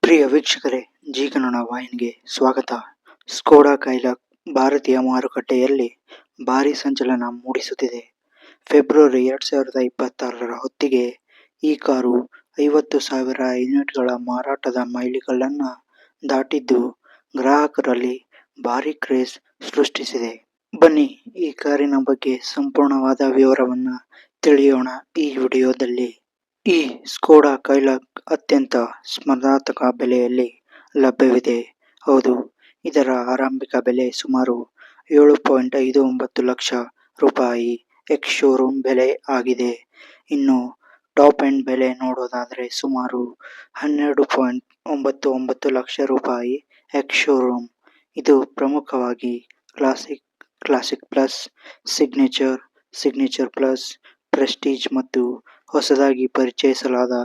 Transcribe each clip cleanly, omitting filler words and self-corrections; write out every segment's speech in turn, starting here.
ಪ್ರಿಯ ವೀಕ್ಷಕರೇ, ಜಿ ಕನ್ನಡ ವಾಹಿನಿಗೆ ಸ್ವಾಗತ. ಸ್ಕೋಡಾ ಕೈಲಾಕ್ ಭಾರತೀಯ ಮಾರುಕಟ್ಟೆಯಲ್ಲಿ ಭಾರೀ ಸಂಚಲನ ಮೂಡಿಸುತ್ತಿದೆ. ಫೆಬ್ರವರಿ 2026ರ ಹೊತ್ತಿಗೆ ಈ ಕಾರು 50,000 ಯೂನಿಟ್ಗಳ ಮಾರಾಟದ ಮೈಲಿಗಲ್ಲನ್ನು ದಾಟಿದ್ದು ಗ್ರಾಹಕರಲ್ಲಿ ಭಾರೀ ಕ್ರೇಜ್ ಸೃಷ್ಟಿಸಿದೆ. ಬನ್ನಿ ಈ ಕಾರಿನ ಬಗ್ಗೆ ಸಂಪೂರ್ಣವಾದ ವಿವರವನ್ನು ತಿಳಿಯೋಣ ಈ ವಿಡಿಯೋದಲ್ಲಿ. ಈ ಸ್ಕೋಡಾ ಕೈಲಾಕ್ ಅತ್ಯಂತ ಸ್ಪರ್ಧಾತ್ಮಕ ಬೆಲೆಯಲ್ಲಿ ಲಭ್ಯವಿದೆ. ಹೌದು, ಇದರ ಆರಂಭಿಕ ಬೆಲೆ ಸುಮಾರು 7.59 ಲಕ್ಷ ರೂಪಾಯಿ ಎಕ್ಸ್ ಶೋರೂಮ್ ಬೆಲೆ ಆಗಿದೆ. ಇನ್ನು ಟಾಪ್ ಎಂಡ್ ಬೆಲೆ ನೋಡೋದಾದರೆ ಸುಮಾರು 12.99 ಲಕ್ಷ ರೂಪಾಯಿ ಎಕ್ಸ್ ಶೋರೂಮ್. ಇದು ಪ್ರಮುಖವಾಗಿ classic plus, signature plus, Prestige ಮತ್ತು ಹೊಸದಾಗಿ ಪರಿಚಯಿಸಲಾದ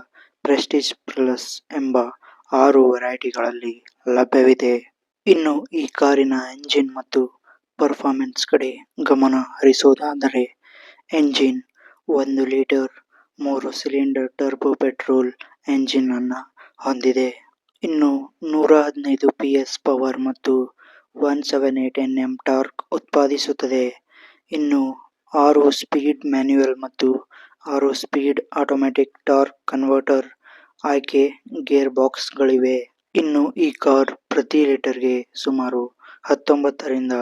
ಪ್ರೆಸ್ಟೀಜ್ ಪ್ಲಸ್ ಎಂಬ 6 ವೆರೈಟಿಗಳಲ್ಲಿ ಲಭ್ಯವಿದೆ. ಇನ್ನು ಈ ಕಾರಿನ ಎಂಜಿನ್ ಮತ್ತು ಪರ್ಫಾರ್ಮೆನ್ಸ್ ಕಡೆ ಗಮನ ಹರಿಸೋದಾದರೆ, engine 1 litre 3 cylinder turbo petrol engine ಅನ್ನು ಹೊಂದಿದೆ. ಇನ್ನು 115 PS ಪವರ್ ಮತ್ತು 178 Nm ಟಾರ್ಕ್ ಉತ್ಪಾದಿಸುತ್ತದೆ. ಇನ್ನು 6 ಸ್ಪೀಡ್ ಮ್ಯಾನ್ಯುಯಲ್ ಮತ್ತು 6 ಸ್ಪೀಡ್ ಆಟೋಮ್ಯಾಟಿಕ್ ಟಾರ್ಕ್ ಕನ್ವರ್ಟರ್ ಆಯ್ಕೆ ಗೇರ್ ಬಾಕ್ಸ್ಗಳಿವೆ. ಇನ್ನು ಈ ಕಾರ್ ಪ್ರತಿ ಲೀಟರ್ಗೆ ಸುಮಾರು 19 ರಿಂದ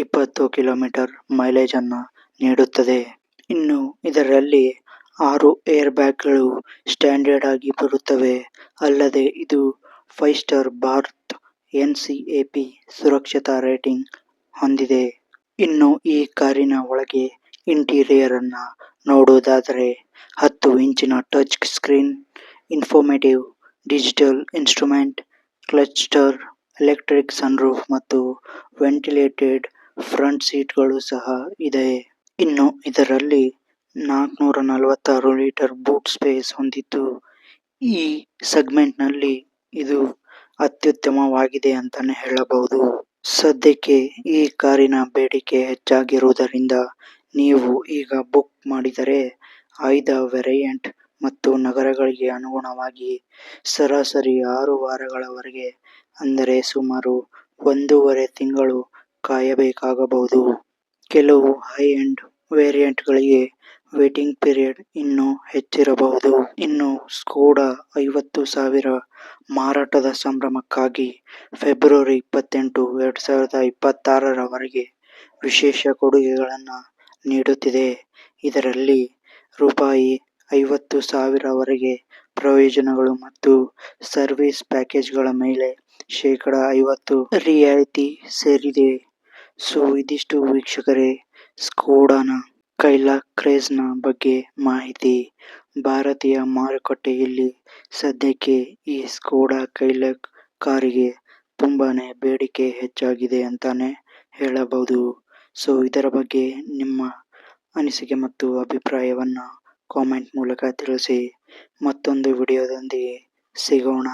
20 ಕಿಲೋಮೀಟರ್ ಮೈಲೇಜ್ ಅನ್ನು ನೀಡುತ್ತದೆ. ಇನ್ನು ಇದರಲ್ಲಿ 6 ಏರ್ ಬ್ಯಾಗ್ಗಳು ಸ್ಟ್ಯಾಂಡರ್ಡ್ ಆಗಿ ಬರುತ್ತವೆ. ಅಲ್ಲದೆ ಇದು 5 ಸ್ಟಾರ್ ಭಾರತ್ NCAP ಸುರಕ್ಷತಾ ರೇಟಿಂಗ್ ಹೊಂದಿದೆ. ಇನ್ನು ಈ ಕಾರಿನ ಒಳಗೆ ಇಂಟೀರಿಯರ್ ಅನ್ನ ನೋಡುವುದಾದರೆ 10 ಇಂಚಿನ touch screen, informative digital instrument cluster, electric sunroof ಮತ್ತು ವೆಂಟಿಲೇಟೆಡ್ ಫ್ರಂಟ್ ಸೀಟ್ಗಳು ಸಹ ಇದೆ. ಇನ್ನು ಇದರಲ್ಲಿ 446 ಲೀಟರ್ ಬೂಟ್ ಸ್ಪೇಸ್ ಹೊಂದಿದ್ದು ಈ ಸೆಗ್ಮೆಂಟ್ನಲ್ಲಿ ಇದು ಅತ್ಯುತ್ತಮವಾಗಿದೆ ಅಂತಾನೆ ಹೇಳಬಹುದು. ಸದ್ಯಕ್ಕೆ ಈ ಕಾರಿನ ಬೇಡಿಕೆ ಹೆಚ್ಚಾಗಿರುವುದರಿಂದ ನೀವು ಈಗ ಬುಕ್ ಮಾಡಿದರೆ ಆಯ್ದ ವೇರಿಯಂಟ್ ಮತ್ತು ನಗರಗಳಿಗೆ ಅನುಗುಣವಾಗಿ ಸರಾಸರಿ 6 ವಾರಗಳವರೆಗೆ, ಅಂದರೆ ಸುಮಾರು 1.5 ತಿಂಗಳು ಕಾಯಬೇಕಾಗಬಹುದು. ಕೆಲವು ಹೈ ಎಂಡ್ ವೇರಿಯಂಟ್ಗಳಿಗೆ ವೇಟಿಂಗ್ ಪೀರಿಯಡ್ ಇನ್ನೂ ಹೆಚ್ಚಿರಬಹುದು. ಇನ್ನು ಸ್ಕೋಡಾ 50,000 ಮಾರಾಟದ ಸಂಭ್ರಮಕ್ಕಾಗಿ ಫೆಬ್ರವರಿ 28, 2026ರವರೆಗೆ ವಿಶೇಷ ಕೊಡುಗೆಗಳನ್ನು ನೀಡುತ್ತಿದೆ. ಇದರಲ್ಲಿ ರೂಪಾಯಿ 50,000ವರೆಗೆ ಪ್ರಯೋಜನಗಳು ಮತ್ತು ಸರ್ವಿಸ್ ಪ್ಯಾಕೇಜ್ಗಳ ಮೇಲೆ ಶೇಕಡಾ 50 ರಿಯಾಯಿತಿ ಸೇರಿದೆ. ಸೊ ಇದಿಷ್ಟು ವೀಕ್ಷಕರೇ, ಸ್ಕೋಡಾನ ಕೈಲಾಕ್ ಕ್ರೇಜ್ನ ಬಗ್ಗೆ ಮಾಹಿತಿ. ಭಾರತೀಯ ಮಾರುಕಟ್ಟೆಯಲ್ಲಿ ಸದ್ಯಕ್ಕೆ ಈ ಸ್ಕೋಡಾ ಕೈಲಾಕ್ ಕಾರಿಗೆ ತುಂಬಾನೇ ಬೇಡಿಕೆ ಹೆಚ್ಚಾಗಿದೆ ಅಂತಾನೆ ಹೇಳಬಹುದು. ಸೊ ಇದರ ಬಗ್ಗೆ ನಿಮ್ಮ ಅನಿಸಿಕೆ ಮತ್ತು ಅಭಿಪ್ರಾಯವನ್ನ ಕಾಮೆಂಟ್ ಮೂಲಕ ತಿಳಿಸಿ. ಮತ್ತೊಂದು ವಿಡಿಯೋದೊಂದಿಗೆ ಸಿಗೋಣ.